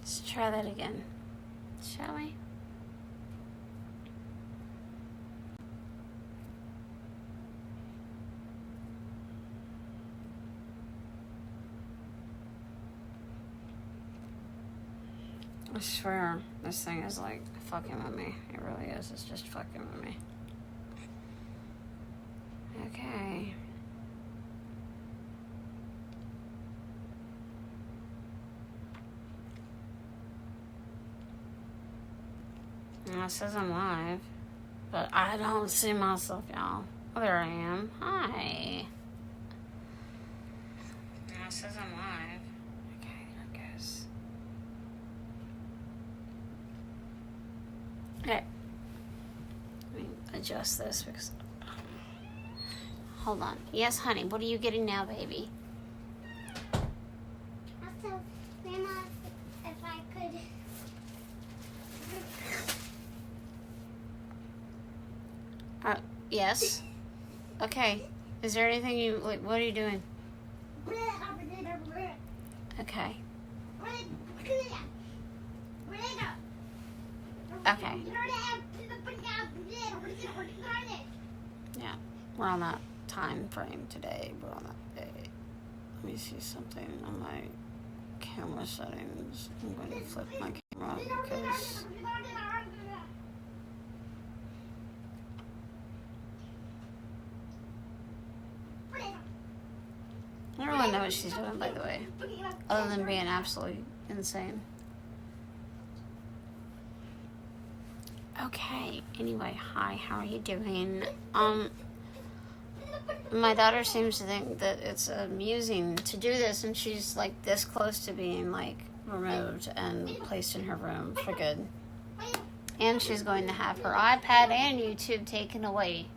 Let's try that again, shall we? I swear, this thing is like fucking with me. It really is. It's just fucking with me. Okay. Well, it says I'm live, but I don't see myself, y'all. Oh, there I am. Hi. Well, it says I'm live. Okay, there it goes. Okay. Let me adjust this because... Hold on. Yes, honey. What are you getting now, baby? Also, Grandma, if I could... Yes. Okay. Is there anything you... Like, what are you doing? Okay. Okay. Yeah. We're on that time frame today. We're on that day. Let me see something on my camera settings. I'm going to flip my camera because... I don't really know what she's doing, by the way, other than being absolutely insane. Okay, anyway, hi, how are you doing? My daughter seems to think that it's amusing to do this, and she's like this close to being like removed and placed in her room for good. And she's going to have her iPad and YouTube taken away.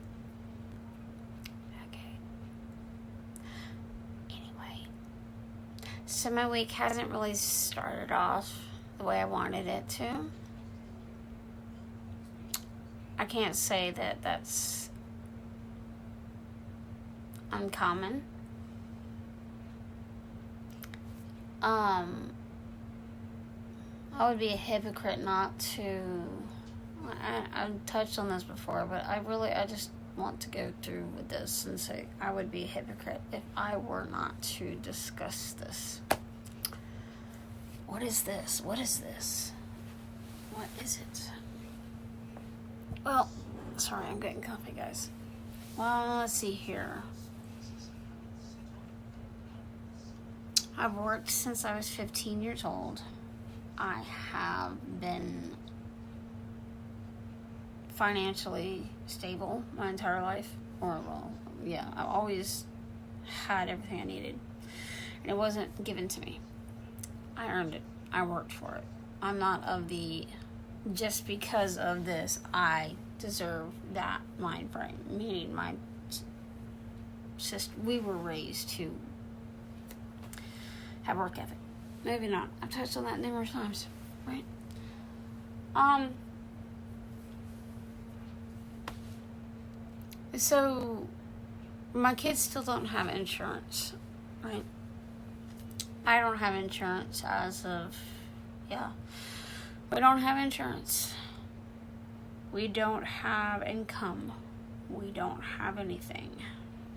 So my week hasn't really started off the way I wanted it to. I can't say that that's uncommon. I would be a hypocrite not to... I've touched on this before, but I just want to go through with this and say I would be a hypocrite if I were not to discuss this. What is this? What is this? What is it? Well, sorry, I'm getting comfy, guys. Well, let's see here. I've worked since I was 15 years old. I have been financially stable my entire life. I've always had everything I needed. And it wasn't given to me. I earned it. I worked for it. I'm not of the, just because of this, I deserve that mind frame. Meaning my sister, we were raised to have work ethic. Maybe not. I've touched on that numerous times, right? So, my kids still don't have insurance, right? I don't have insurance as of, we don't have insurance. We don't have income. We don't have anything.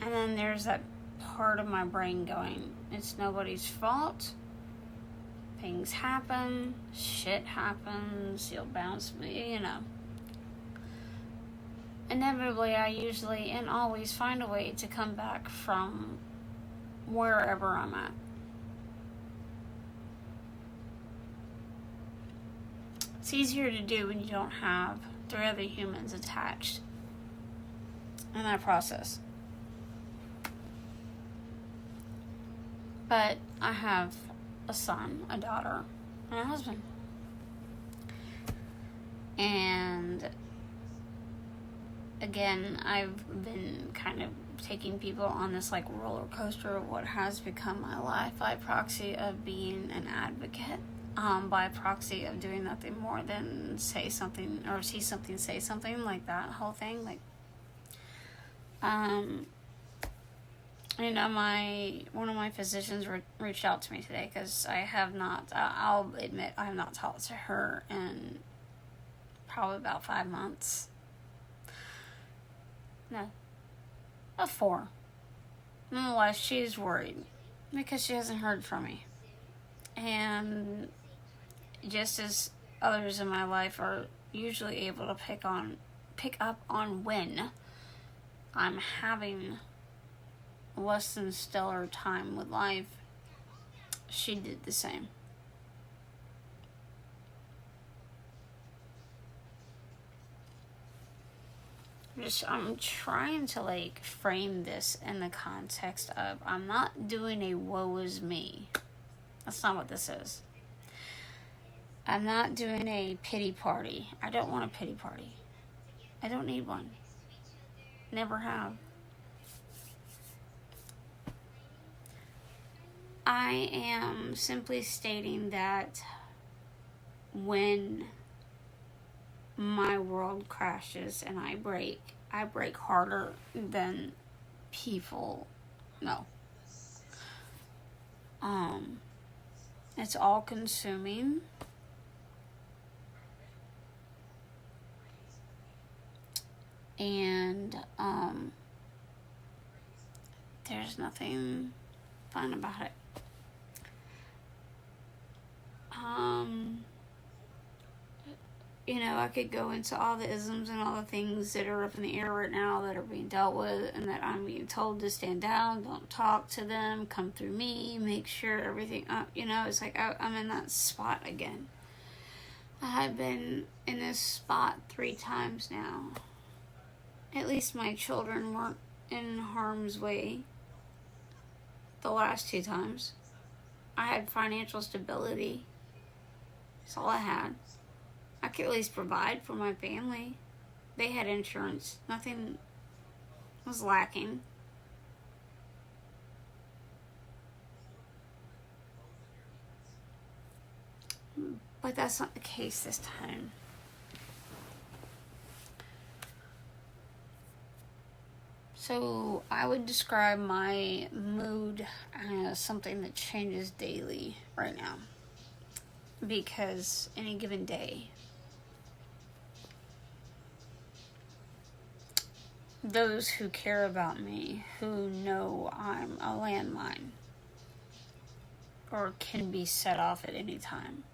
And then there's that part of my brain going, it's nobody's fault. Things happen. Shit happens. You'll bounce me, Inevitably, I usually and always find a way to come back from wherever I'm at. It's easier to do when you don't have 3 other humans attached in that process. But I have a son, a daughter, and a husband. And again, I've been kind of taking people on this like roller coaster of what has become my life by proxy of being an advocate, by proxy of doing nothing more than say something or see something, say something, like that whole thing. Like, one of my physicians reached out to me today because I have not. I'll admit I have not talked to her in probably about 5 months. No, about 4. Nonetheless, she's worried because she hasn't heard from me, and just as others in my life are usually able to pick up on when I'm having less than stellar time with life, she did the same. I'm trying to frame this in the context of I'm not doing a woe is me. That's not what this is. I'm not doing a pity party. I don't want a pity party. I don't need one. Never have. I am simply stating that when my world crashes and I break harder than people know. It's all consuming. And there's nothing fun about it. I could go into all the isms and all the things that are up in the air right now that are being dealt with, and that I'm being told to stand down, don't talk to them, come through me, make sure everything up. It's like I'm in that spot again. I've been in this spot 3 times now. At least my children weren't in harm's way the last 2 times. I had financial stability. That's all I had. I could at least provide for my family. They had insurance. Nothing was lacking. But that's not the case this time. So I would describe my mood as something that changes daily right now. Because any given day, those who care about me, who know I'm a landmine, or can be set off at any time,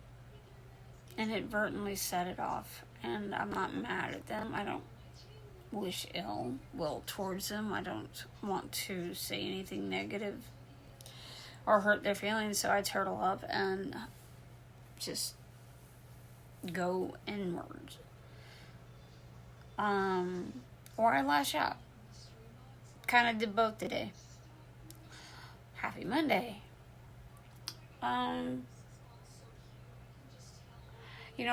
inadvertently set it off, and I'm not mad at them. I don't wish ill will towards them. I don't want to say anything negative or hurt their feelings, so I turtle up and just go inward. Or I lash out. Kind of did both today. Happy Monday. A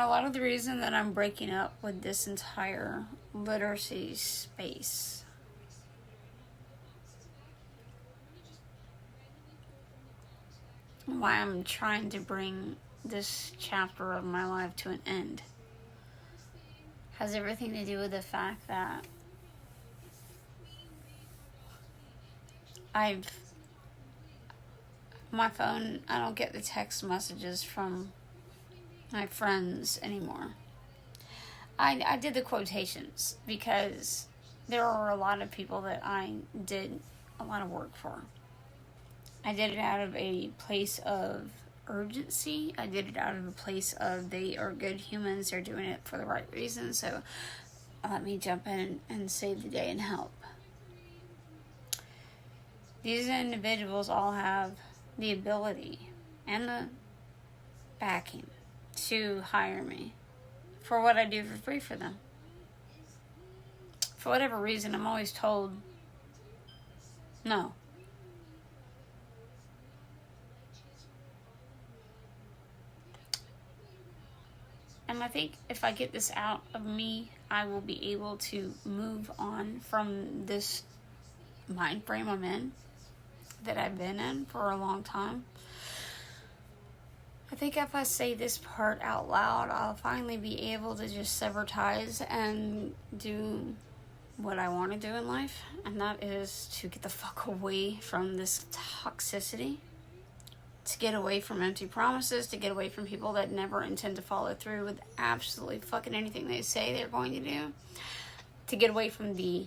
lot of the reason that I'm breaking up with this entire literacy space why I'm trying to bring this chapter of my life to an end has everything to do with the fact that my phone, I don't get the text messages from my friends anymore. I did the quotations because there are a lot of people that I did a lot of work for. I did it out of a place of urgency. I did it out of a place of they are good humans. They're doing it for the right reasons. So let me jump in and save the day and help. These individuals all have the ability and the backing to hire me for what I do for free for them. For whatever reason, I'm always told no. And I think if I get this out of me, I will be able to move on from this mind frame I'm in, that I've been in for a long time. I think if I say this part out loud, I'll finally be able to just sever ties and do what I want to do in life, and that is to get the fuck away from this toxicity, to get away from empty promises, to get away from people that never intend to follow through with absolutely fucking anything they say they're going to do, to get away from the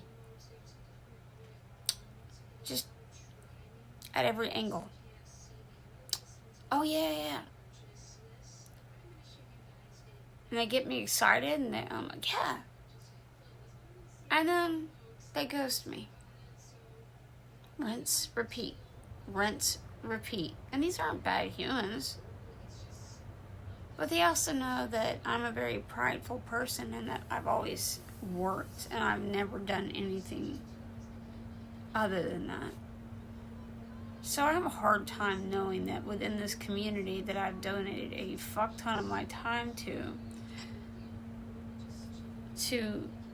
just at every angle. Oh yeah. And they get me excited, and I'm like, yeah. And then they ghost me. Rinse, repeat. Rinse, repeat. And these aren't bad humans. But they also know that I'm a very prideful person, and that I've always worked, and I've never done anything other than that. So I have a hard time knowing that within this community that I've donated a fuck ton of my time to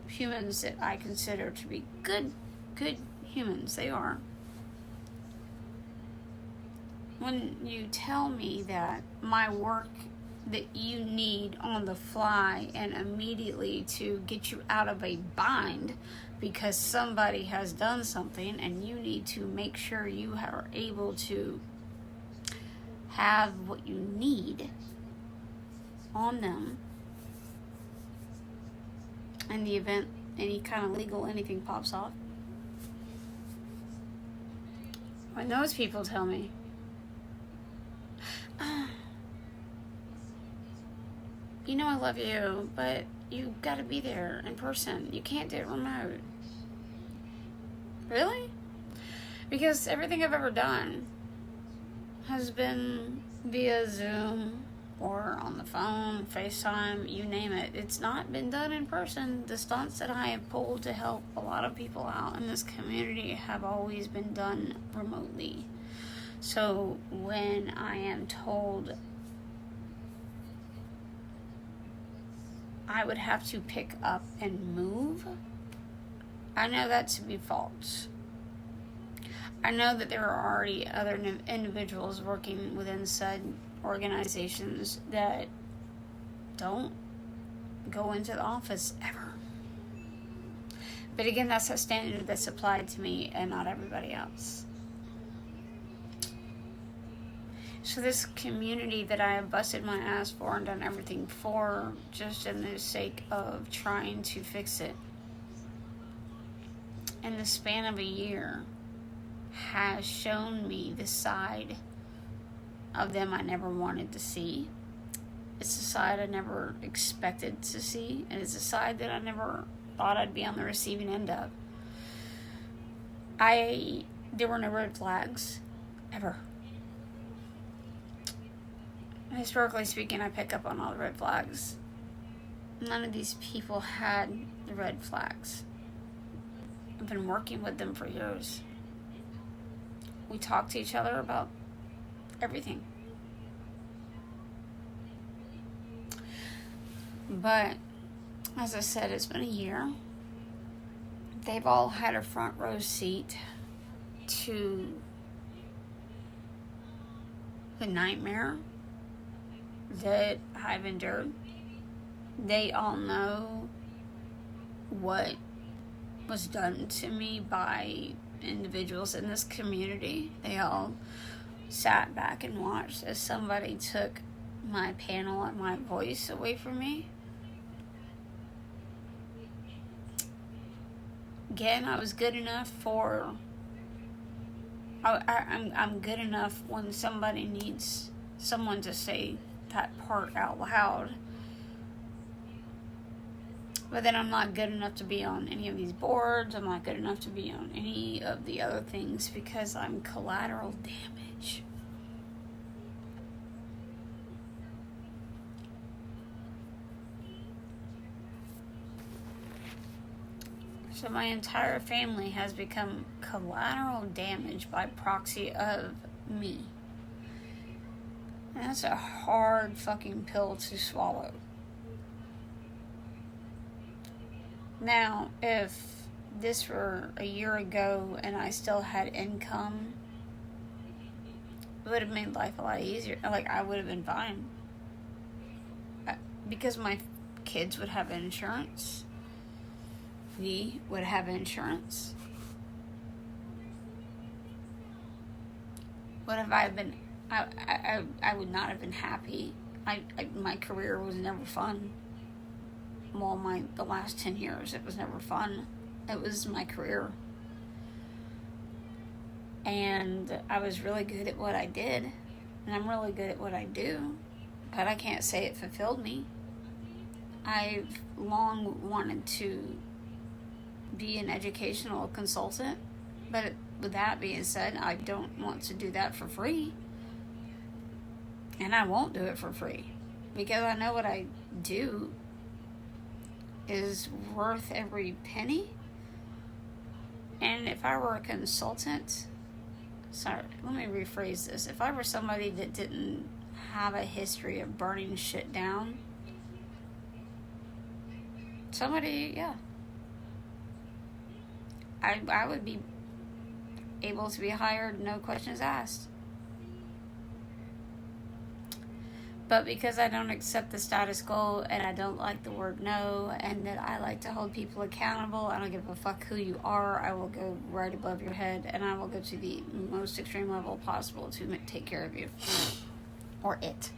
humans that I consider to be good humans. They are. When you tell me that my work that you need on the fly and immediately to get you out of a bind because somebody has done something, and you need to make sure you are able to have what you need on them in the event any kind of legal anything pops off. When those people tell me, you know I love you, but you gotta be there in person. You can't do it remote. Really? Because everything I've ever done has been via Zoom or on the phone, FaceTime, you name it. It's not been done in person. The stunts that I have pulled to help a lot of people out in this community have always been done remotely. So when I am told I would have to pick up and move, I know that to be false. I know that there are already other individuals working within said organizations that don't go into the office ever. But again, that's a standard that's applied to me and not everybody else. So this community that I have busted my ass for and done everything for, just in the sake of trying to fix it, in the span of a year, has shown me the side of them I never wanted to see. It's a side I never expected to see, and it's a side that I never thought I'd be on the receiving end of. There were no red flags, ever. Historically speaking, I pick up on all the red flags. None of these people had the red flags. I've been working with them for years. We talk to each other about everything. But, as I said, it's been a year. They've all had a front row seat to the nightmare that I've endured. They all know what was done to me by individuals in this community. They all sat back and watched as somebody took my panel and my voice away from me. Again, I was good enough for... I'm good enough when somebody needs someone to say that part out loud. But then I'm not good enough to be on any of these boards. I'm not good enough to be on any of the other things because I'm collateral damage. So my entire family has become collateral damage by proxy of me. And that's a hard fucking pill to swallow. Now, if this were a year ago and I still had income, it would have made life a lot easier. Like, I would have been fine. Because my kids would have insurance. we would have insurance? What if I had been, I would not have been happy. My career was never fun. Well, the last 10 years, it was never fun. It was my career. And I was really good at what I did. And I'm really good at what I do. But I can't say it fulfilled me. I've long wanted to be an educational consultant. But with that being said, I don't want to do that for free. And I won't do it for free. Because I know what I do is worth every penny. And if I were a consultant, sorry, let me rephrase this. If I were somebody that didn't have a history of burning shit down, I would be able to be hired, no questions asked. But because I don't accept the status quo, and I don't like the word no, and that I like to hold people accountable, I don't give a fuck who you are. I will go right above your head, and I will go to the most extreme level possible to take care of you. Or it.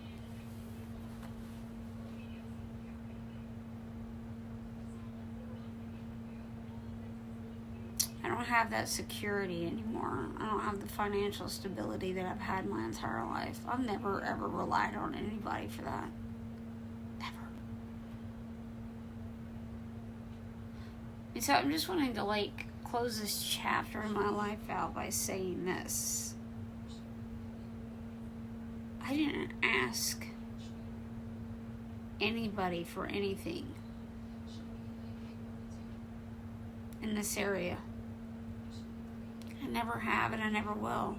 I don't have that security anymore. I don't have the financial stability that I've had my entire life. I've never, ever relied on anybody for that. Ever. And so I'm just wanting to, close this chapter in my life out by saying this. I didn't ask anybody for anything in this area. I never have, and I never will.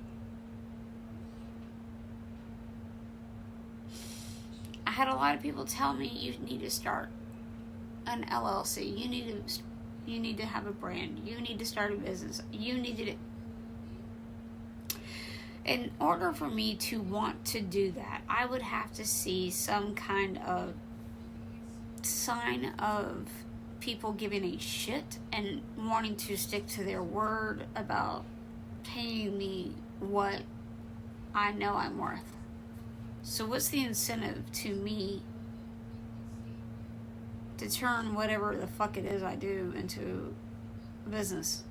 I had a lot of people tell me, you need to start an LLC. You need to have a brand. You need to start a business. You need to. In order for me to want to do that, I would have to see some kind of sign of people giving a shit and wanting to stick to their word about paying me what I know I'm worth. So what's the incentive to me to turn whatever the fuck it is I do into a business?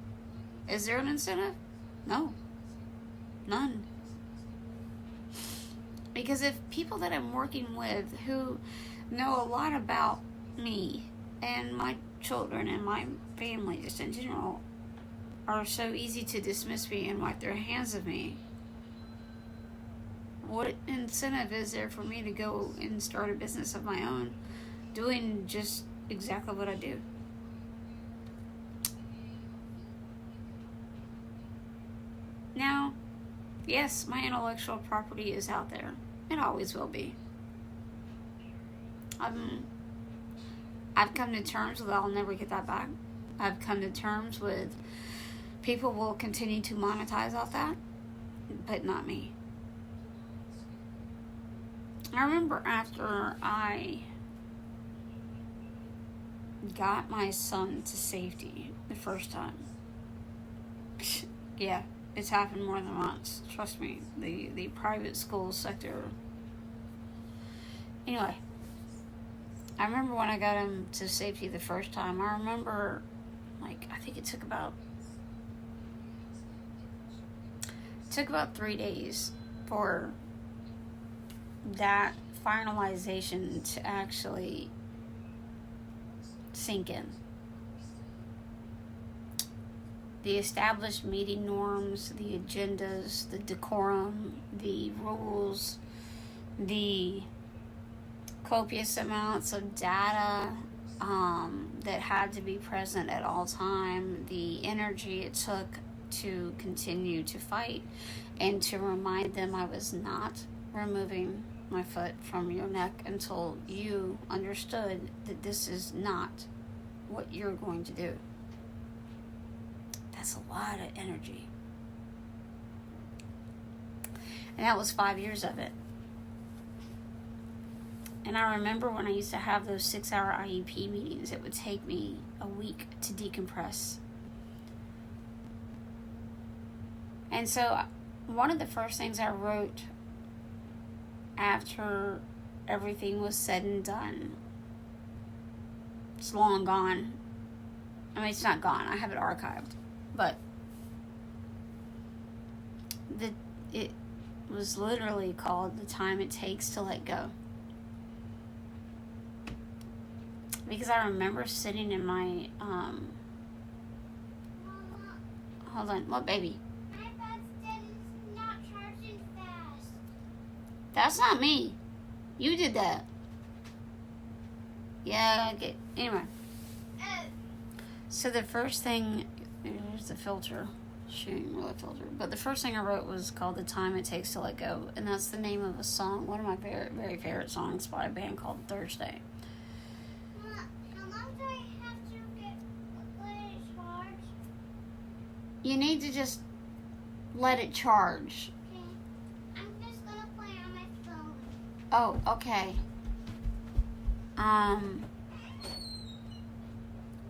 Is there an incentive? No. None. Because if people that I'm working with who know a lot about me and my children and my family just in general are so easy to dismiss me and wipe their hands of me, what incentive is there for me to go and start a business of my own doing just exactly what I do? Now, yes, my intellectual property is out there. It always will be. I've come to terms with I'll never get that back. I've come to terms with people will continue to monetize off that, but not me. I remember after I got my son to safety the first time. Yeah, it's happened more than once. Trust me, the private school sector. Anyway, I remember when I got him to safety the first time. I remember, I think it took about 3 days for that finalization to actually sink in. The established meeting norms, the agendas, the decorum, the rules, the copious amounts of data that had to be present at all time, the energy it took to continue to fight and to remind them I was not removing my foot from your neck until you understood that this is not what you're going to do. That's a lot of energy. And that was 5 years of it. And I remember when I used to have those 6-hour IEP meetings, it would take me a week to decompress. And so one of the first things I wrote after everything was said and done, it's long gone. I mean, it's not gone. I have it archived. But it was literally called The Time It Takes to Let Go. Because I remember sitting in my, Mama, hold on, what, baby? my iPad said it's not charging fast. That's not me. You did that. Yeah, okay. Anyway. So the first thing, here's the filter. Shooting with a filter. But the first thing I wrote was called The Time It Takes to Let Go. And that's the name of a song, one of my very, very favorite songs by a band called Thursday. Mama, how long do I have to let it charge? You need to just let it charge. Okay. I'm just gonna play on my phone. Oh, okay.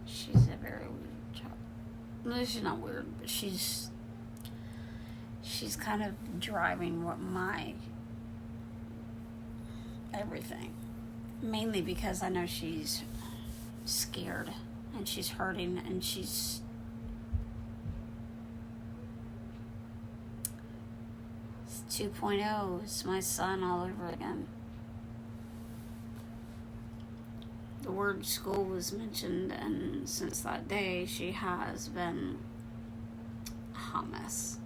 She's a very weird child. No, she's not weird, but she's kind of driving what my everything. Mainly because I know she's scared and she's hurting and she's it's 2.0. It's my son all over again. The word school was mentioned, and since that day, she has been a hot mess.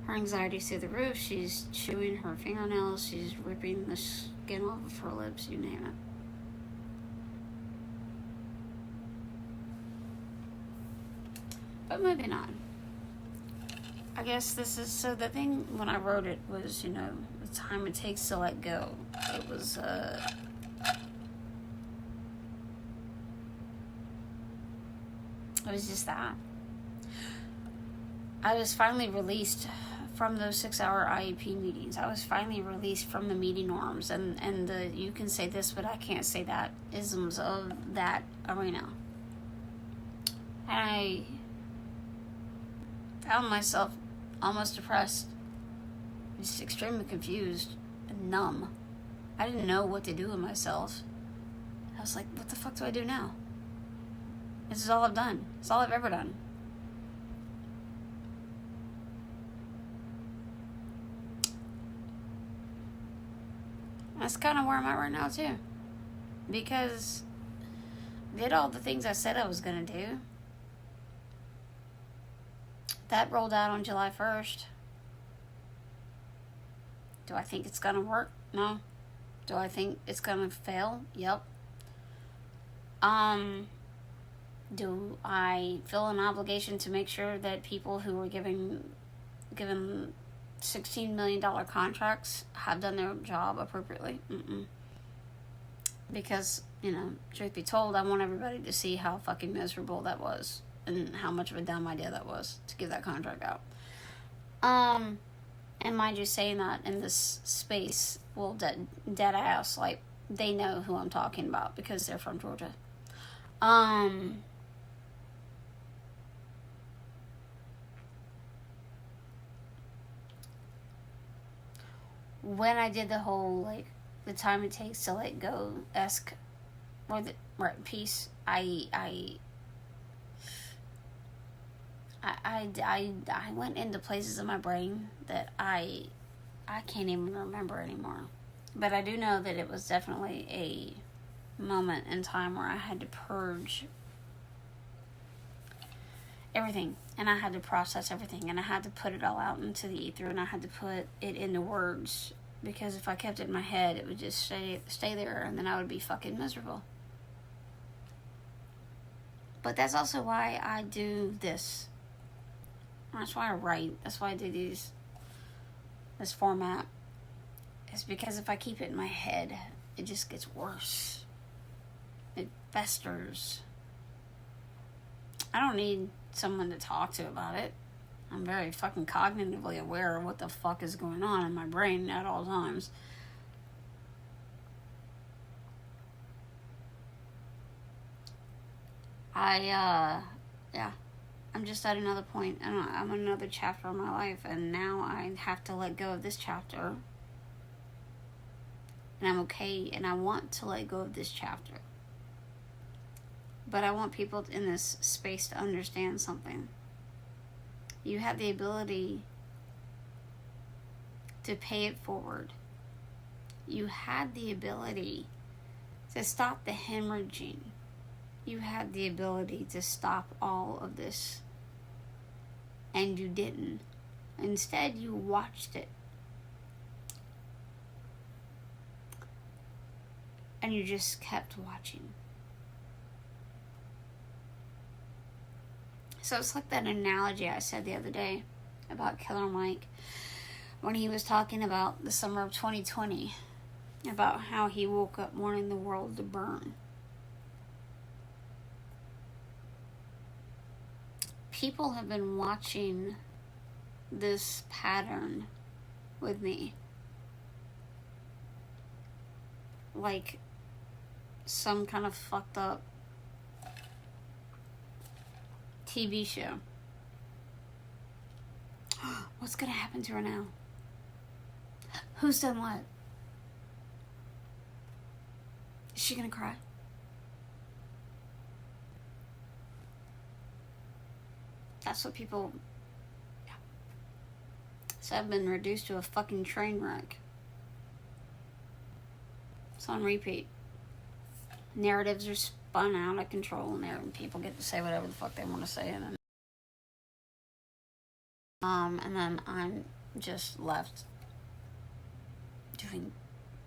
Her anxiety's through the roof. She's chewing her fingernails. She's ripping the skin off of her lips, you name it. But moving on. I guess this is, so the thing when I wrote it was, the time it takes to let go. It was, it was just that. I was finally released from those 6-hour IEP meetings. I was finally released from the meeting norms and the you can say this but I can't say that isms of that arena. And I found myself almost depressed, just extremely confused and numb. I didn't know what to do with myself. I was like, what the fuck do I do now? This is all I've done. It's all I've ever done. That's kind of where I'm at right now, too. Because I did all the things I said I was going to do. That rolled out on July 1st. Do I think it's going to work? No. Do I think it's going to fail? Yep. Do I feel an obligation to make sure that people who were given $16 million contracts have done their job appropriately? Mm-mm. Because, truth be told, I want everybody to see how fucking miserable that was and how much of a dumb idea that was to give that contract out. And mind you, saying that in this space, well, dead ass, like, they know who I'm talking about because they're from Georgia. When I did the whole, the time it takes to let go-esque, or the piece, I went into places in my brain that I can't even remember anymore. But I do know that it was definitely a moment in time where I had to purge everything, and I had to process everything, and I had to put it all out into the ether, and I had to put it into words, because if I kept it in my head, it would just stay there, and then I would be fucking miserable. But that's also why I do this. That's why I write. That's why I do this format. It's because if I keep it in my head, it just gets worse. It festers. I don't need someone to talk to about it. I'm very fucking cognitively aware of what the fuck is going on in my brain at all times. Yeah, I'm just at another point, and I'm in another chapter of my life, and now I have to let go of this chapter, and I'm okay, and I want to let go of this chapter. But I want people in this space to understand something. You have the ability to pay it forward. You had the ability to stop the hemorrhaging. You had the ability to stop all of this. And you didn't. Instead, you watched it. And you just kept watching. So it's like that analogy I said the other day about Killer Mike when he was talking about the summer of 2020, about how he woke up wanting the world to burn. People have been watching this pattern with me like some kind of fucked up TV show. What's gonna happen to her now? Who's done what? Is she gonna cry? That's what people... Yeah. So I've been reduced to a fucking train wreck. It's on repeat. Narratives are spun out of control, and people get to say whatever the fuck they want to say, and then I'm just left doing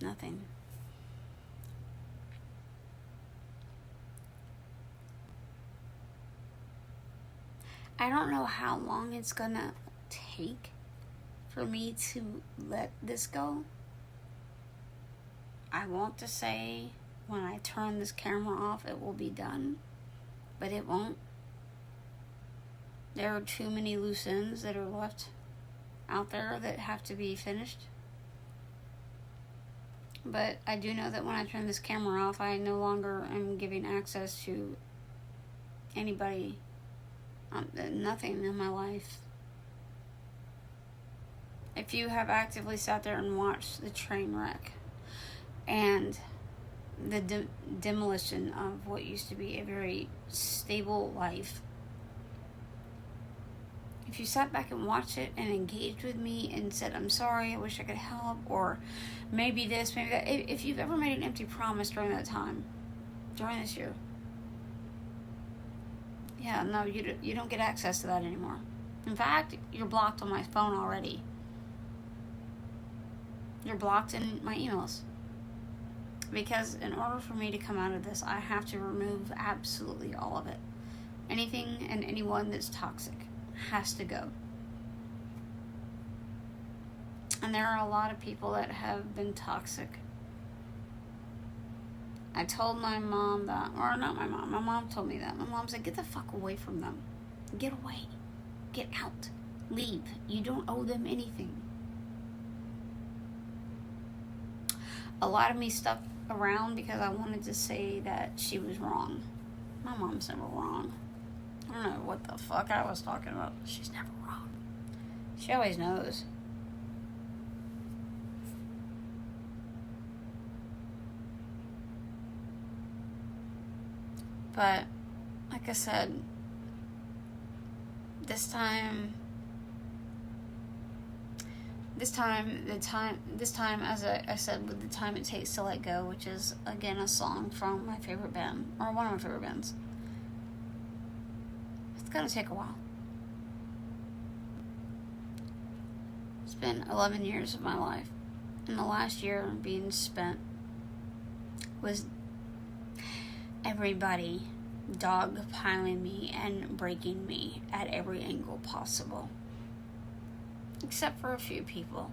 nothing. I don't know how long it's gonna take for me to let this go. I want to say when I turn this camera off it will be done, but it won't. There are too many loose ends that are left out there that have to be finished. But I do know that when I turn this camera off, I no longer am giving access to anybody, nothing in my life. If you have actively sat there and watched the train wreck and the demolition of what used to be a very stable life, if you sat back and watched it and engaged with me and said, I'm sorry, I wish I could help, or maybe this, maybe that, if you've ever made an empty promise during that time, during this year, yeah, no, you don't get access to that anymore. In fact, you're blocked on my phone already. You're blocked in my emails. Because in order for me to come out of this, I have to remove absolutely all of it. Anything and anyone that's toxic has to go. And there are a lot of people that have been toxic. I told my mom that, or not my mom told me that. My mom said, get the fuck away from them. Get away. Get out. Leave. You don't owe them anything. A lot of me stuck around because I wanted to say that she was wrong. My mom's never wrong. I don't know what the fuck I was talking about. She's never wrong. She always knows. But, like I said, this time, as I said, with the time it takes to let go, which is, again, a song from my favorite band, or one of my favorite bands. It's gonna take a while. It's been 11 years of my life, and the last year being spent was everybody dogpiling me and breaking me at every angle possible. Except for a few people.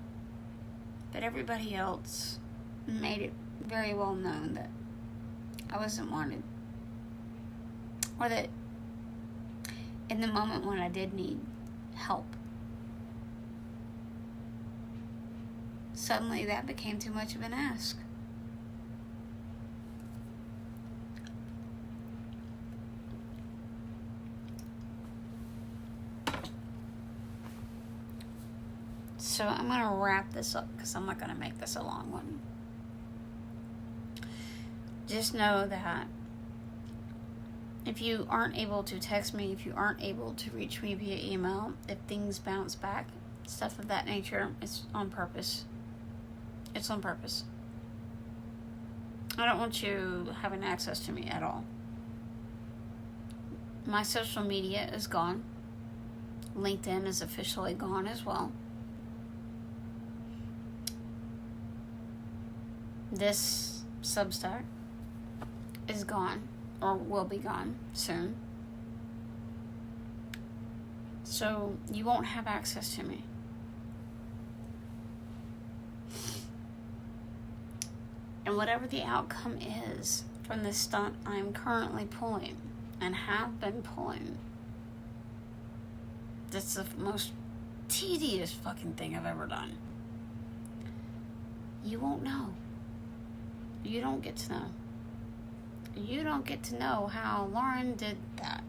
But everybody else made it very well known that I wasn't wanted. Or that in the moment when I did need help, suddenly that became too much of an ask. So I'm going to wrap this up because I'm not going to make this a long one. Just know that if you aren't able to text me, if you aren't able to reach me via email, if things bounce back, stuff of that nature, it's on purpose. It's on purpose. I don't want you having access to me at all. My social media is gone. LinkedIn is officially gone as well. This Substack is gone, or will be gone soon. So you won't have access to me. And whatever the outcome is from this stunt I'm currently pulling and have been pulling, that's the most tedious fucking thing I've ever done. You won't know. You don't get to know. You don't get to know how Lauren did that.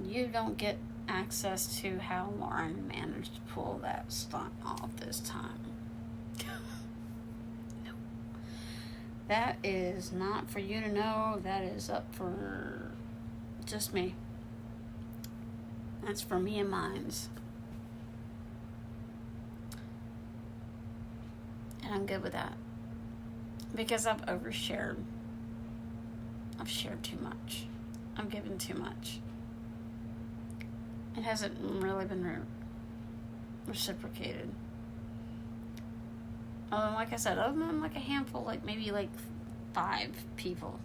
You don't get access to how Lauren managed to pull that stunt off this time. No. That is not for you to know. That is up for just me. That's for me and mine's. And I'm good with that. Because I've overshared. I've shared too much. I've given too much. It hasn't really been reciprocated. Like I said, other than like a handful, like maybe like 5 people.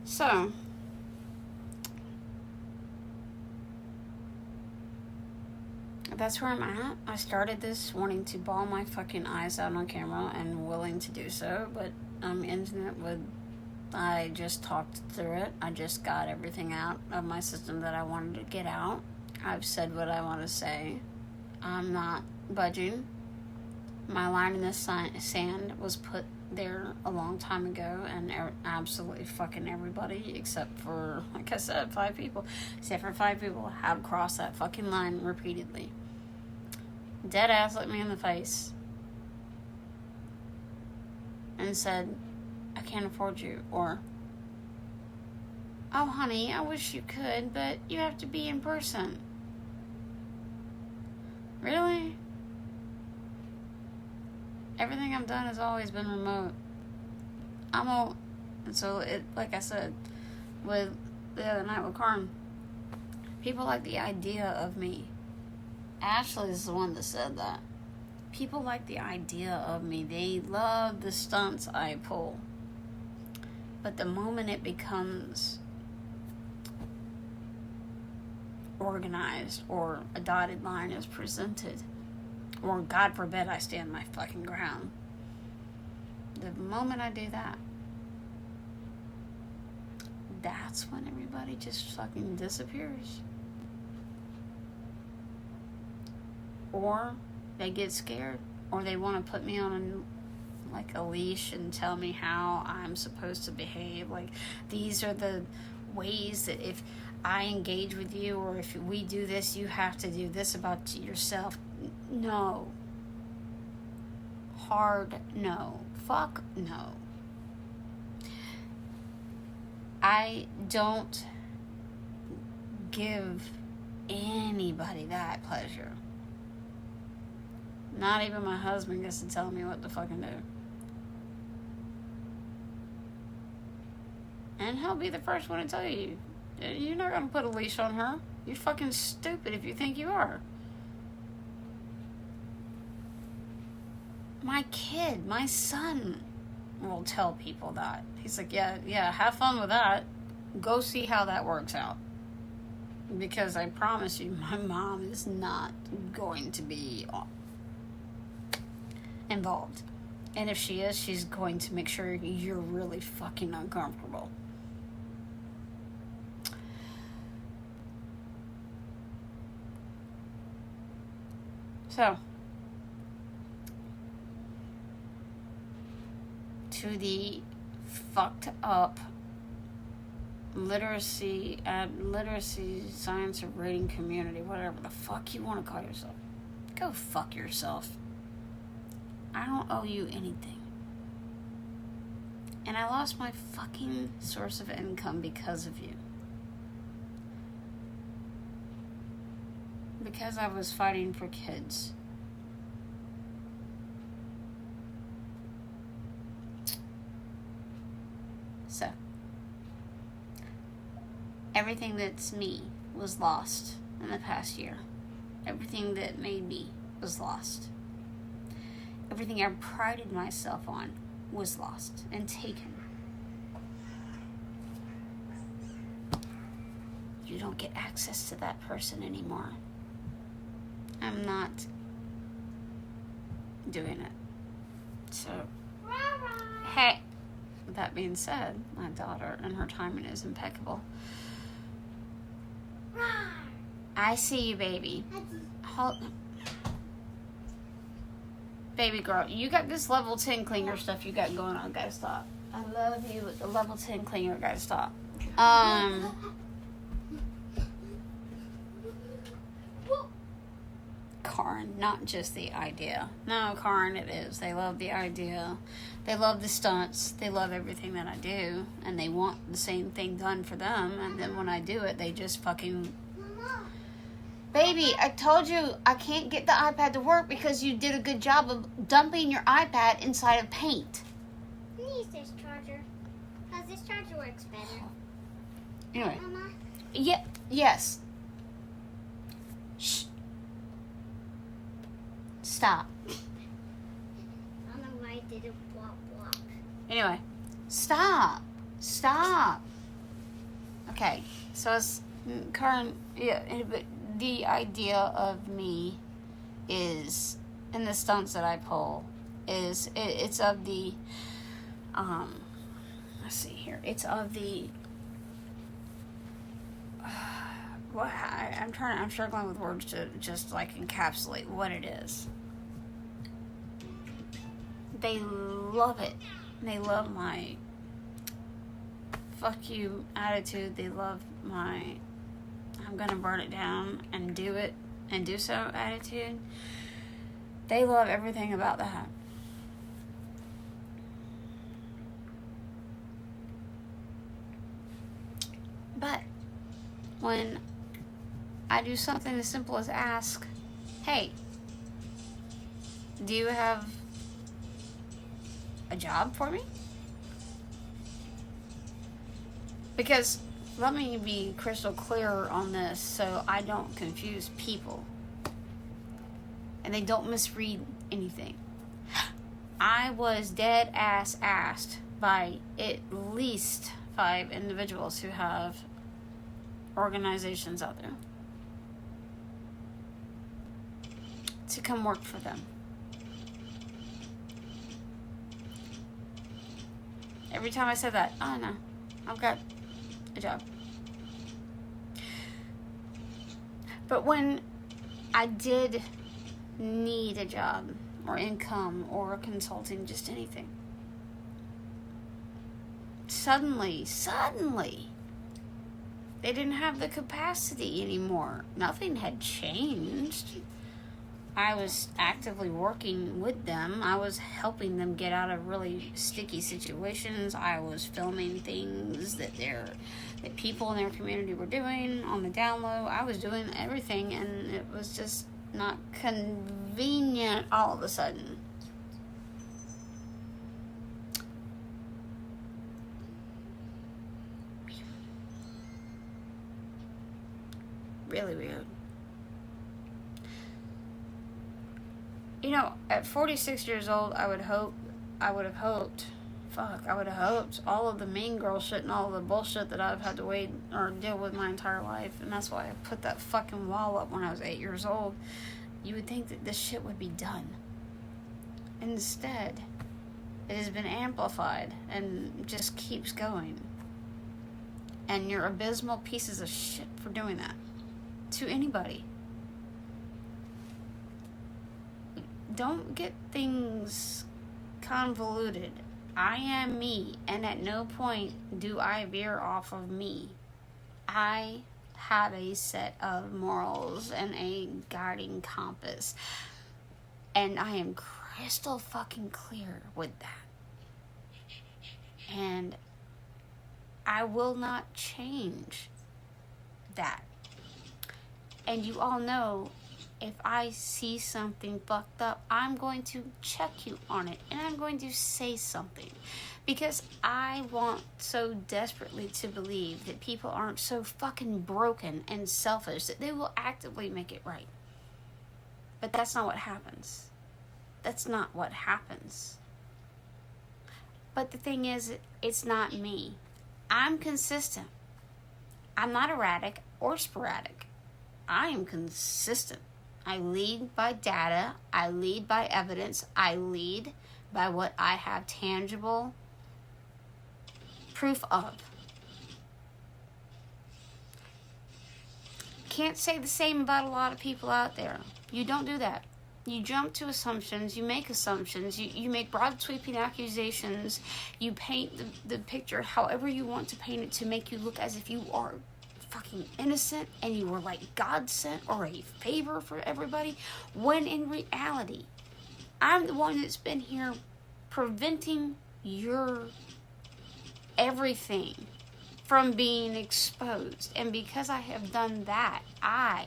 So, that's where I'm at. I started this wanting to bawl my fucking eyes out on camera and willing to do so, but I'm intimate with, I just talked through it. I just got everything out of my system that I wanted to get out. I've said what I want to say. I'm not budging. My line in the sand was put there a long time ago, and absolutely fucking everybody, except for, like I said, 5 people, except for 5 people have crossed that fucking line repeatedly. Dead ass looked me in the face and said, I can't afford you, or, oh honey, I wish you could, but you have to be in person. Really? Everything I've done has always been remote. And so it, like I said, with the other night with Carm, people like the idea of me. Ashley is the one that said that. People like the idea of me. They love the stunts I pull. But the moment it becomes organized, or a dotted line is presented, or God forbid I stand my fucking ground, the moment I do that, that's when everybody just fucking disappears. Or they get scared, or they want to put me on a leash and tell me how I'm supposed to behave. Like, these are the ways that if I engage with you, or if we do this, you have to do this about yourself. No. Hard no. Fuck no. I don't give anybody that pleasure. Not even my husband gets to tell me what to fucking do. And he'll be the first one to tell you, you're not going to put a leash on her. You're fucking stupid if you think you are. My kid, my son, will tell people that. He's like, yeah, have fun with that. Go see how that works out. Because I promise you, my mom is not going to be involved. And if she is, she's going to make sure you're really fucking uncomfortable. So, to the fucked up literacy science or reading community, whatever the fuck you want to call yourself. Go fuck yourself. I don't owe you anything. And I lost my fucking source of income because of you. Because I was fighting for kids. So, everything that's me was lost in the past year. Everything that made me was lost. Everything I prided myself on was lost and taken. You don't get access to that person anymore. I'm not doing it. So, hey, that being said, my daughter and her timing is impeccable. I see you, baby. Baby girl, you got this level 10 cleaner stuff you got going on. Gotta stop. I love you with the level 10 cleaner. Gotta stop. Karin, not just the idea. No, Karin, it is. They love the idea. They love the stunts. They love everything that I do. And they want the same thing done for them. And then when I do it, they just fucking... Baby, I told you I can't get the iPad to work because you did a good job of dumping your iPad inside of paint. I use this charger. Because this charger works better. Anyway. Mama? Yeah, yes. Shh. Stop. I don't know why I did a block. Anyway. Stop. Okay, so it's Karin, yeah, but the idea of me is, in the stunts that I pull, is, it's of the, let's see here, it's of the, I'm struggling with words to just like encapsulate what it is. They love it. They love my fuck you attitude. They love my I'm gonna burn it down and do it and do so attitude. They love everything about that. But when I do something as simple as ask, hey, do you have a job for me? Because let me be crystal clear on this so I don't confuse people and they don't misread anything. I was dead ass asked by at least 5 individuals who have organizations out there to come work for them. Every time I said that, oh no, I've got a job. But when I did need a job or income or consulting, just anything, suddenly, they didn't have the capacity anymore. Nothing had changed. I was actively working with them. I was helping them get out of really sticky situations. I was filming things that people in their community were doing on the down low. I was doing everything, and it was just not convenient all of a sudden. Really weird. You know, at 46 years old, I would have hoped all of the mean girl shit and all the bullshit that I've had to wait or deal with my entire life, and that's why I put that fucking wall up when I was 8 years old. You would think that this shit would be done. Instead, it has been amplified and just keeps going. And you're abysmal pieces of shit for doing that to anybody. Don't get things convoluted. I am me, and at no point do I veer off of me. I have a set of morals and a guiding compass, and I am crystal fucking clear with that. And I will not change that. And you all know, if I see something fucked up, I'm going to check you on it, and I'm going to say something, because I want so desperately to believe that people aren't so fucking broken and selfish that they will actively make it right. But that's not what happens. That's not what happens. But the thing is, it's not me. I'm consistent. I'm not erratic or sporadic. I am consistent. I lead by data. I lead by evidence. I lead by what I have tangible proof of. Can't say the same about a lot of people out there. You don't do that. You jump to assumptions, you make assumptions, you make broad sweeping accusations, you paint the picture however you want to paint it to make you look as if you are fucking innocent and you were like God sent or a favor for everybody, when in reality, I'm the one that's been here preventing your everything from being exposed. And because I have done that, I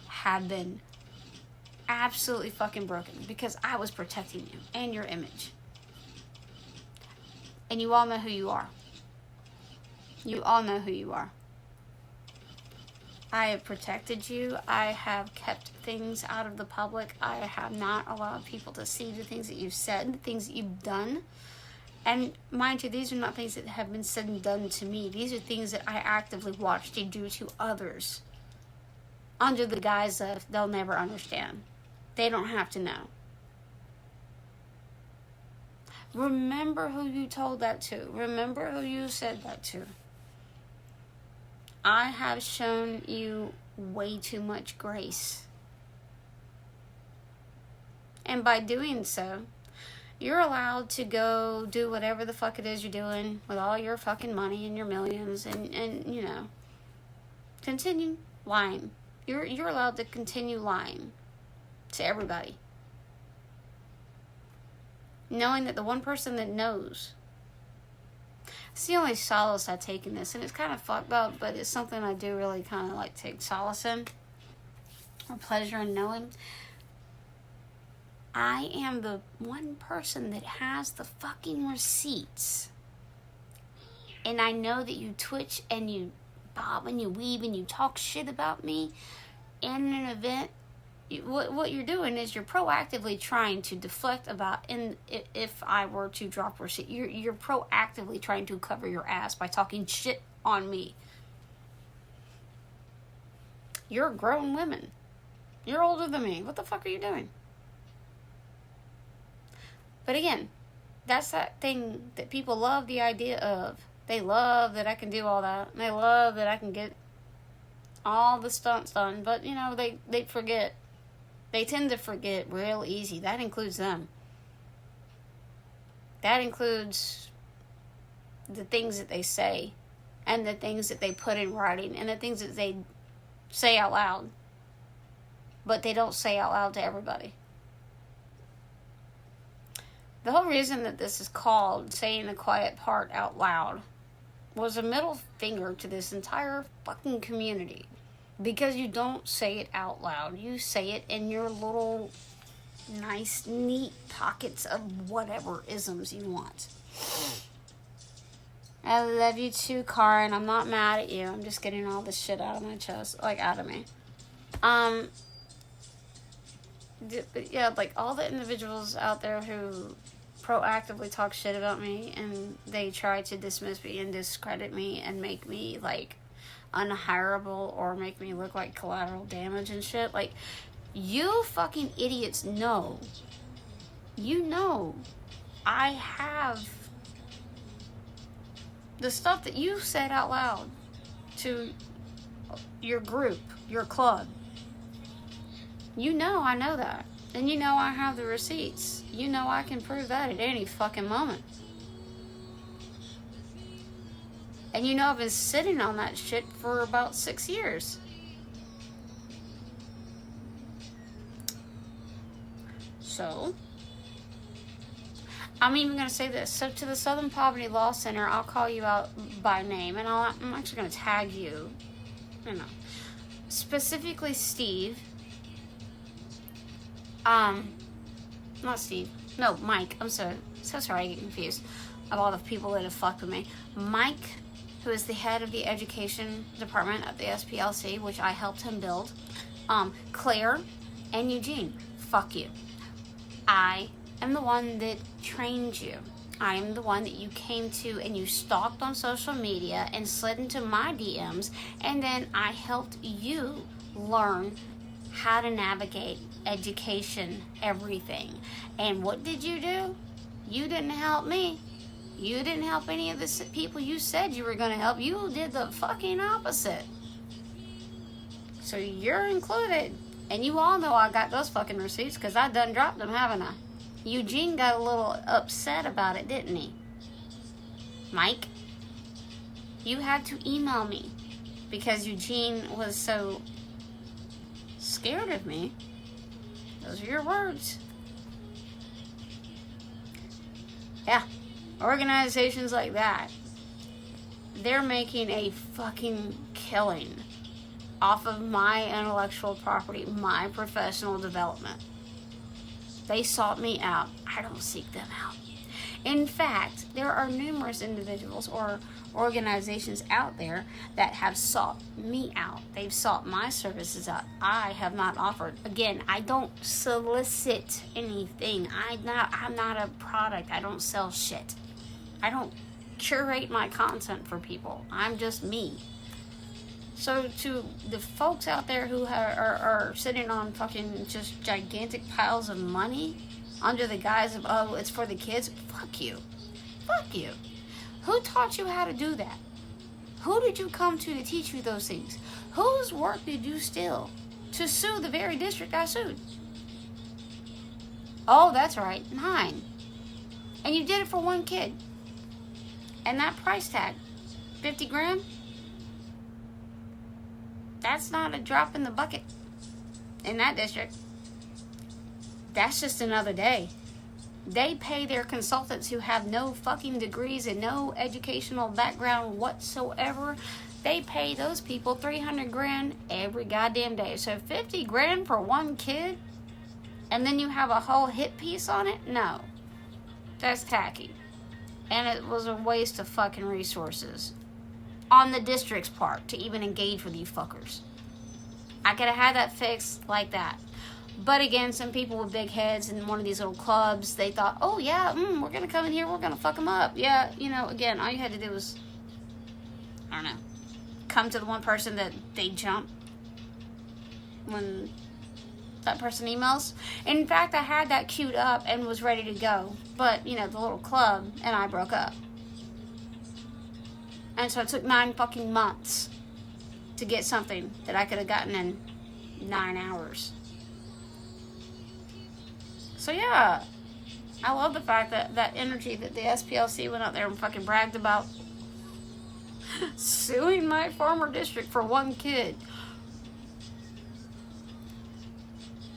have been absolutely fucking broken, because I was protecting you and your image. And you all know who you are. You all know who you are. I have protected you. I have kept things out of the public. I have not allowed people to see the things that you've said, the things that you've done. And mind you, these are not things that have been said and done to me. These are things that I actively watched you do to others, under the guise of they'll never understand. They don't have to know. Remember who you told that to. Remember who you said that to. I have shown you way too much grace. And by doing so, you're allowed to go do whatever the fuck it is you're doing with all your fucking money and your millions and you know, continue lying. You're allowed to continue lying to everybody, knowing that the one person that knows. It's the only solace I take in this, and it's kind of fucked up, but it's something I do really kind of like take solace in, or pleasure in knowing. I am the one person that has the fucking receipts, and I know that you twitch and you bob and you weave and you talk shit about me in an event. What you're doing is you're proactively trying to deflect about, and if I were to drop receipt, you're proactively trying to cover your ass by talking shit on me. You're grown women. You're older than me. What the fuck are you doing? But again, that's that thing that people love the idea of. They love that I can do all that. And they love that I can get all the stunts done. But, you know, they forget. They tend to forget real easy. That includes them. That includes the things that they say, and the things that they put in writing, and the things that they say out loud. But they don't say out loud to everybody. The whole reason that this is called saying the quiet part out loud was a middle finger to this entire fucking community. Because you don't say it out loud. You say it in your little nice, neat pockets of whatever isms you want. I love you too, Karen. I'm not mad at you. I'm just getting all this shit out of my chest. Like, out of me. Yeah, like, all the individuals out there who proactively talk shit about me, and they try to dismiss me and discredit me and make me, like, unhireable or make me look like collateral damage and shit. Like, you fucking idiots know. You know I have the stuff that you said out loud to your group, your club. You know I know that. then you know I have the receipts. You know I can prove that at any fucking moment. And you know I've been sitting on that shit for about 6 years. So, I'm even going to say this. So, to the Southern Poverty Law Center, I'll call you out by name, and I'm actually going to tag you, specifically Steve. Not Steve. No, Mike. I'm so sorry, I get confused of all the people that have fucked with me. Mike, who is the head of the education department at the SPLC, which I helped him build. Claire and Eugene. Fuck you. I am the one that trained you. I am the one that you came to and you stalked on social media and slid into my DMs, and then I helped you learn how to navigate education, everything. And what did you do? You didn't help me. You didn't help any of the people you said you were going to help. You did the fucking opposite. So you're included. And you all know I got those fucking receipts because I done dropped them, haven't I? Eugene got a little upset about it, didn't he? Mike, you had to email me because Eugene was so scared of me. Those are your words. Yeah. Organizations like that, they're making a fucking killing off of my intellectual property, my professional development. They sought me out. I don't seek them out. In fact, there are numerous individuals or organizations out there that have sought me out. They've sought my services out. I have not offered. Again, I don't solicit anything. I'm not a product. I don't sell shit. I don't curate my content for people. I'm just me. So to the folks out there who are sitting on fucking just gigantic piles of money under the guise of, oh, it's for the kids, fuck you. Fuck you. Who taught you how to do that? Who did you come to teach you those things? Whose work did you steal to sue the very district I sued? Oh, that's right, 9. And you did it for one kid. And that price tag, 50 grand? That's not a drop in the bucket in that district. That's just another day. They pay their consultants who have no fucking degrees and no educational background whatsoever. They pay those people 300 grand every goddamn day. So 50 grand for one kid? And then you have a whole hit piece on it? No. That's tacky. And it was a waste of fucking resources on the district's part to even engage with you fuckers. I could have had that fixed like that. But again, some people with big heads in one of these little clubs, they thought, oh yeah, we're going to come in here, we're going to fuck them up. Yeah, again, all you had to do was, I don't know, come to the one person that they jump when that person emails. In fact, I had that queued up and was ready to go. But, the little club and I broke up. And so it took 9 fucking months to get something that I could have gotten in 9 hours. So yeah, I love the fact that energy that the SPLC went out there and fucking bragged about suing my former district for one kid.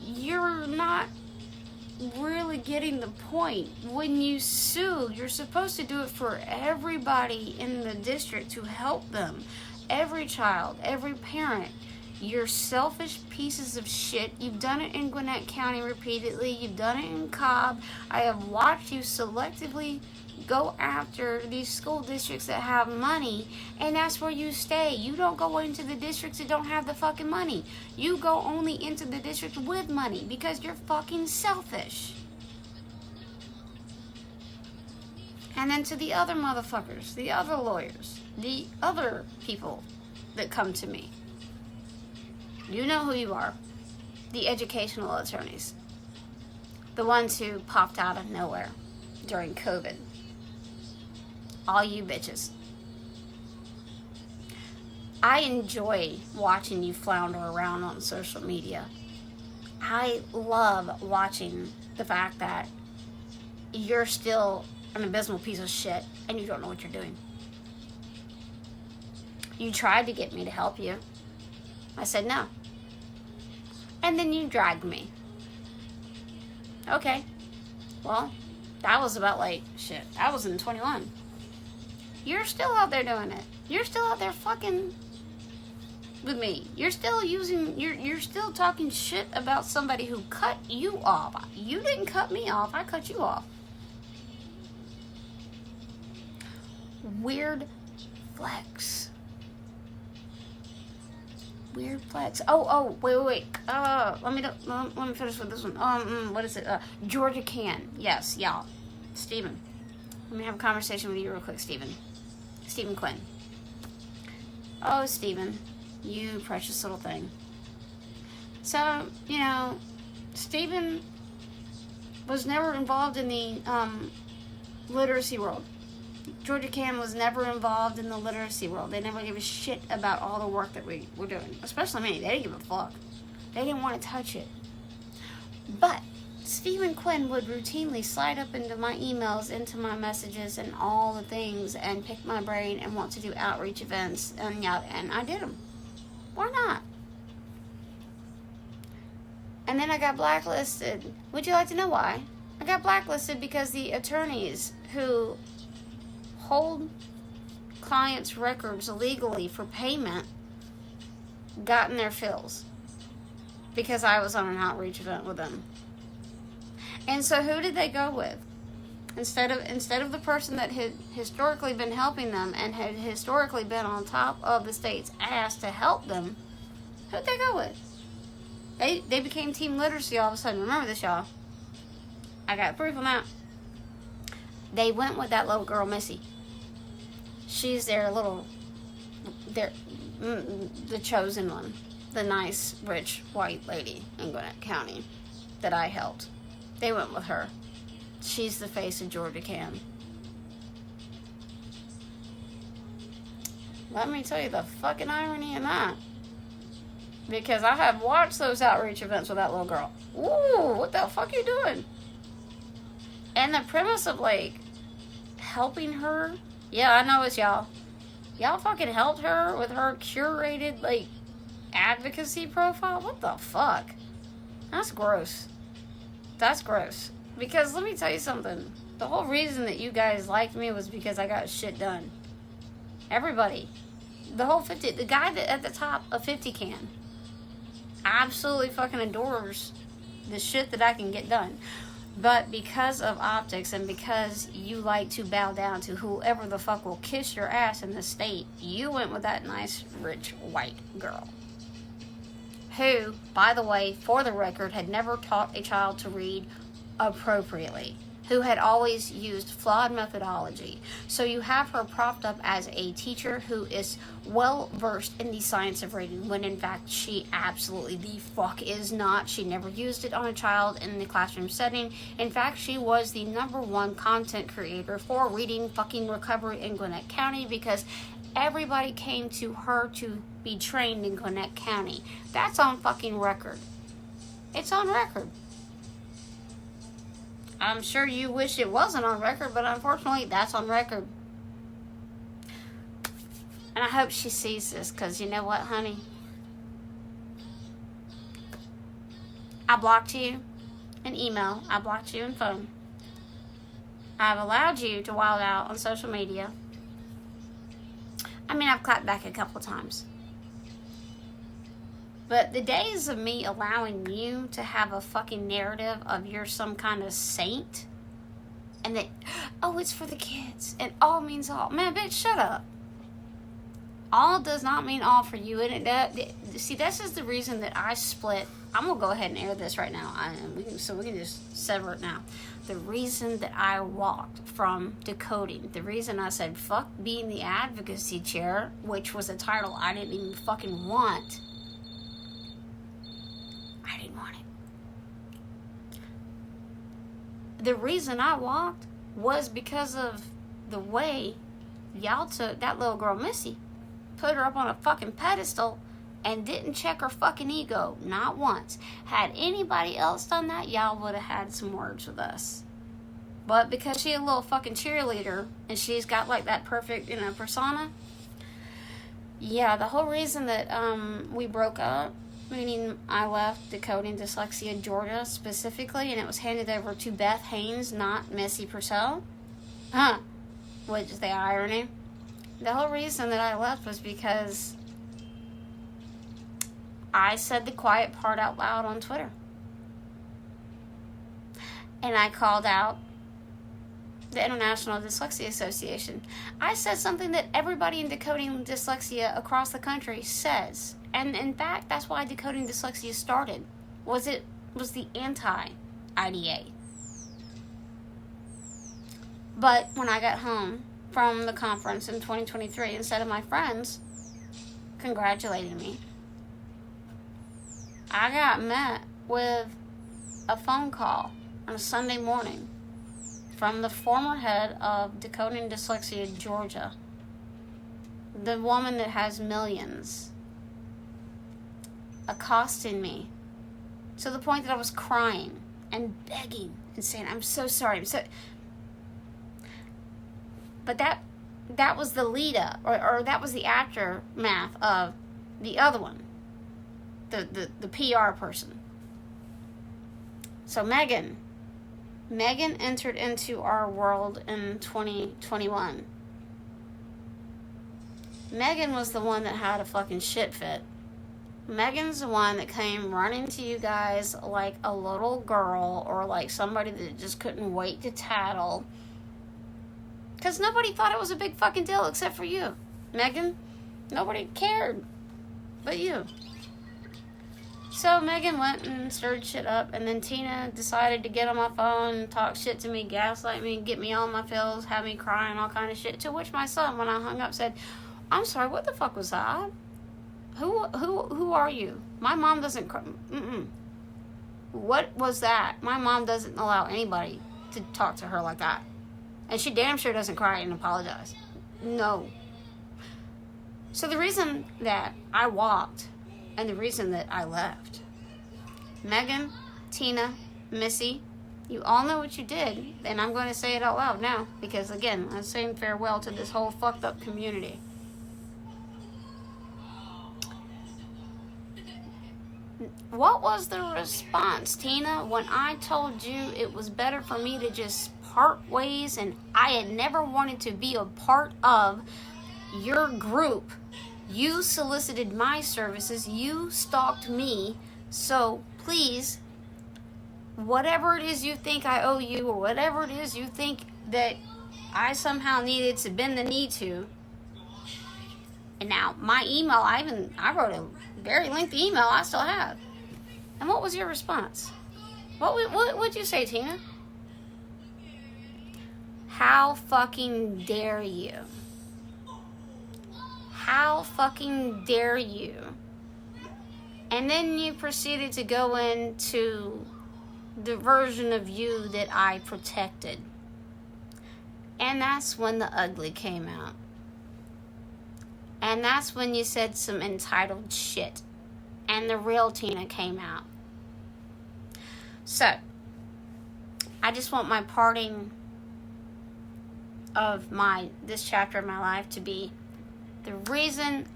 You're not really getting the point. When you sue, you're supposed to do it for everybody in the district to help them. Every child, every parent. You're selfish pieces of shit. You've done it in Gwinnett County repeatedly. You've done it in Cobb. I have watched you selectively go after these school districts that have money, and that's where you stay. You don't go into the districts that don't have the fucking money. You go only into the districts with money because you're fucking selfish. And then to the other motherfuckers, the other lawyers, the other people that come to me. You know who you are. The educational attorneys. The ones who popped out of nowhere during COVID. All you bitches. I enjoy watching you flounder around on social media. I love watching the fact that you're still an abysmal piece of shit and you don't know what you're doing. You tried to get me to help you. I said no. And then you dragged me. Okay. Well, that was about like, shit, I was in 21. You're still out there doing it. You're still out there fucking with me. You're still you're still talking shit about somebody who cut you off. You didn't cut me off. I cut you off. Weird flex. Weird flex. Oh, wait. Let me finish with this one. What is it? Georgia Can. Yes, y'all. Stephen. Let me have a conversation with you real quick, Stephen. Stephen Quinn. Oh, Stephen. You precious little thing. So, Stephen was never involved in the literacy world. Georgia Can was never involved in the literacy world. They never gave a shit about all the work that we were doing. Especially me. They didn't give a fuck. They didn't want to touch it. But Stephen Quinn would routinely slide up into my emails, into my messages, and all the things, and pick my brain and want to do outreach events, and I did them. Why not? And then I got blacklisted. Would you like to know why? I got blacklisted because the attorneys who hold clients' records illegally for payment got in their fills because I was on an outreach event with them. And so who did they go with? Instead of the person that had historically been helping them and had historically been on top of the state's ass to help them, who'd they go with? They became Team Literacy all of a sudden. Remember this, y'all. I got proof on that. They went with that little girl, Missy. She's the chosen one. The nice, rich, white lady in Gwinnett County that I helped. They went with her. She's the face of Georgia Can. Let me tell you the fucking irony in that. Because I have watched those outreach events with that little girl. Ooh, what the fuck you doing? And the premise of, helping her. Yeah, I know it's y'all. Y'all fucking helped her with her curated, advocacy profile? What the fuck? That's gross. That's gross. Because let me tell you something. The whole reason that you guys liked me was because I got shit done. Everybody. The whole 50... The guy that at the top of 50 Can absolutely fucking adores the shit that I can get done. But because of optics and because you like to bow down to whoever the fuck will kiss your ass in the state, you went with that nice, rich, white girl. Who, by the way, for the record, had never taught a child to read appropriately. Who had always used flawed methodology. So you have her propped up as a teacher who is well versed in the science of reading, when in fact she absolutely the fuck is not. She never used it on a child in the classroom setting. In fact, she was the #1 content creator for reading fucking recovery in Gwinnett County because everybody came to her to be trained in Gwinnett County. That's on fucking record. It's on record. I'm sure you wish it wasn't on record, but unfortunately, that's on record. And I hope she sees this, because you know what, honey? I blocked you in email. I blocked you in phone. I've allowed you to wild out on social media. I mean, I've clapped back a couple times. But the days of me allowing you to have a fucking narrative of you're some kind of saint and that, oh, it's for the kids and all means all. Man, bitch, shut up. All does not mean all for you. And see, this is the reason that I split. I'm going to go ahead and air this right now. We can just sever it now. The reason that I walked from decoding, the reason I said fuck being the advocacy chair, which was a title I didn't even fucking want. I didn't want it. The reason I walked was because of the way y'all took that little girl Missy, put her up on a fucking pedestal, and didn't check her fucking ego, not once. Had anybody else done that, y'all would have had some words with us. But because she's a little fucking cheerleader, and she's got like that perfect, persona, yeah, the whole reason that we broke up, meaning I left Decoding Dyslexia Georgia specifically, and it was handed over to Beth Haynes, not Missy Purcell. Which is the irony. The whole reason that I left was because I said the quiet part out loud on Twitter. And I called out the International Dyslexia Association. I said something that everybody in Decoding Dyslexia across the country says. And in fact, that's why Decoding Dyslexia started. Was the anti-IDA. But when I got home from the conference in 2023, instead of my friends congratulating me, I got met with a phone call on a Sunday morning from the former head of Decoding Dyslexia Georgia, the woman that has millions, accosting me to the point that I was crying and begging and saying, I'm so sorry. But that was the lead up, or that was the aftermath of the other one, the PR person. So Megan entered into our world in 2021. Megan was the one that had a fucking shit fit. Megan's the one that came running to you guys like a little girl, or like somebody that just couldn't wait to tattle. Because nobody thought it was a big fucking deal except for you. Megan, nobody cared but you. So Megan went and stirred shit up, and then Tina decided to get on my phone and talk shit to me, gaslight me, get me on my feels, have me crying, all kind of shit. To which my son, when I hung up, said, I'm sorry, what the fuck was that? Who are you? My mom doesn't cry. What was that? My mom doesn't allow anybody to talk to her like that. And she damn sure doesn't cry and apologize. No. So the reason that I walked and the reason that I left, Megan, Tina, Missy, you all know what you did. And I'm going to say it out loud now. Because again, I'm saying farewell to this whole fucked up community. What was the response, Tina, when I told you it was better for me to just part ways and I had never wanted to be a part of your group? You solicited my services, you stalked me, so please, whatever it is you think I owe you, or whatever it is you think that I somehow needed to bend the knee to. And now my email, I wrote a very lengthy email I still have. And what was your response? What would you say, Tina? How fucking dare you? How fucking dare you? And then you proceeded to go into the version of you that I protected. And that's when the ugly came out. And that's when you said some entitled shit. And the real Tina came out. So, I just want my parting of this chapter of my life to be the reason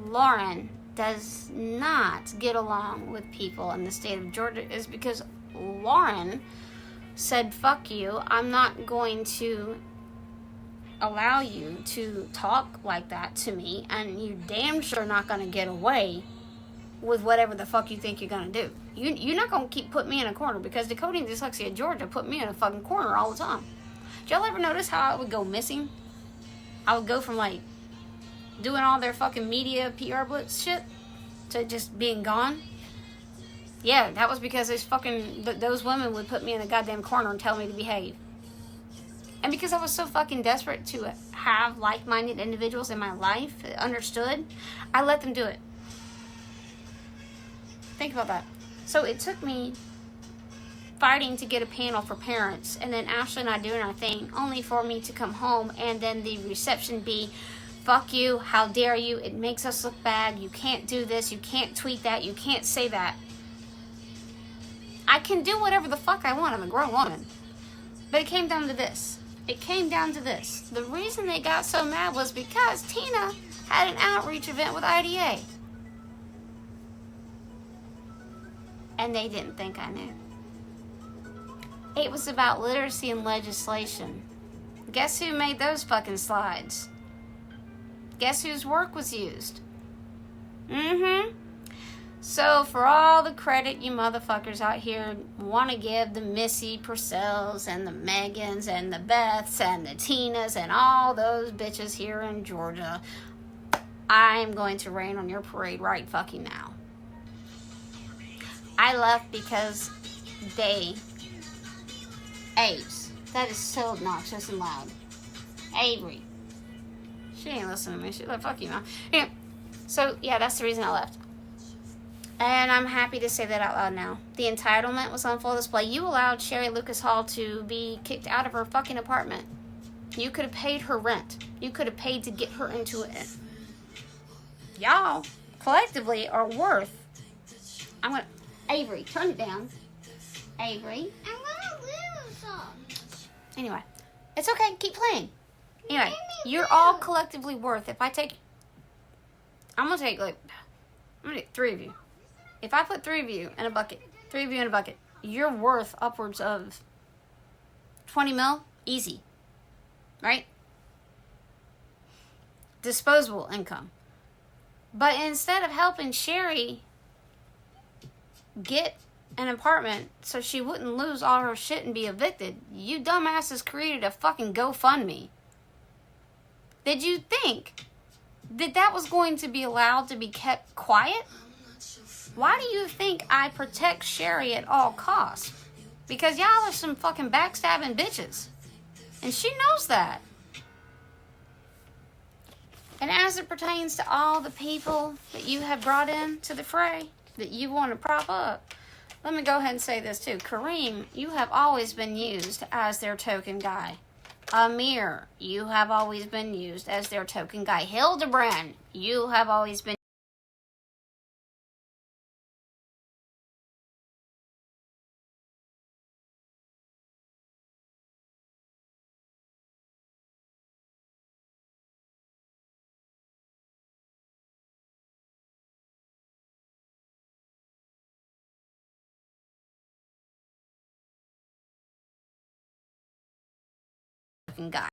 Lauren does not get along with people in the state of Georgia is because Lauren said, fuck you, I'm not going to allow you to talk like that to me, and you damn sure not going to get away with whatever the fuck you think you're going to do. You're not going to keep putting me in a corner, because Decoding Dyslexia Georgia put me in a fucking corner all the time. Did y'all ever notice how I would go missing? I would go from like doing all their fucking media PR blitz shit to just being gone. Yeah, that was because those women would put me in a goddamn corner and tell me to behave. And because I was so fucking desperate to have like-minded individuals in my life that understood, I let them do it. Think about that. So it took me fighting to get a panel for parents, and then Ashley and I doing our thing, only for me to come home and then the reception be, fuck you, how dare you, it makes us look bad, you can't do this, you can't tweet that, you can't say that. I can do whatever the fuck I want, I'm a grown woman. But it came down to this. It came down to this. The reason they got so mad was because Tina had an outreach event with IDA. And they didn't think I knew. It was about literacy and legislation. Guess who made those fucking slides? Guess whose work was used? So for all the credit you motherfuckers out here want to give the Missy Purcells and the Megans and the Beths and the Tinas and all those bitches here in Georgia, I'm going to rain on your parade right fucking now. I left because Aves. That is so obnoxious and loud. Avery. She ain't listening to me. She's like, fuck you, man. Anyway, so, yeah, that's the reason I left. And I'm happy to say that out loud now. The entitlement was on full display. You allowed Sherry Lucas Hall to be kicked out of her fucking apartment. You could have paid her rent. You could have paid to get her into it. Y'all, collectively, are worth... Avery, turn it down. Avery. I'm gonna lose some. Anyway, it's okay. Keep playing. Anyway, you're all collectively worth... I'm gonna take 3 of you. If I put 3 of you in a bucket, you're worth upwards of 20 mil, easy, right? Disposable income. But instead of helping Sherry get an apartment so she wouldn't lose all her shit and be evicted, you dumbasses created a fucking GoFundMe. Did you think that was going to be allowed to be kept quiet? Why do you think I protect Sherry at all costs? Because y'all are some fucking backstabbing bitches. And she knows that. And as it pertains to all the people that you have brought in to the fray, that you want to prop up, let me go ahead and say this too. Kareem, you have always been used as their token guy. Amir, you have always been used as their token guy. Hildebrand, you have always been token guy.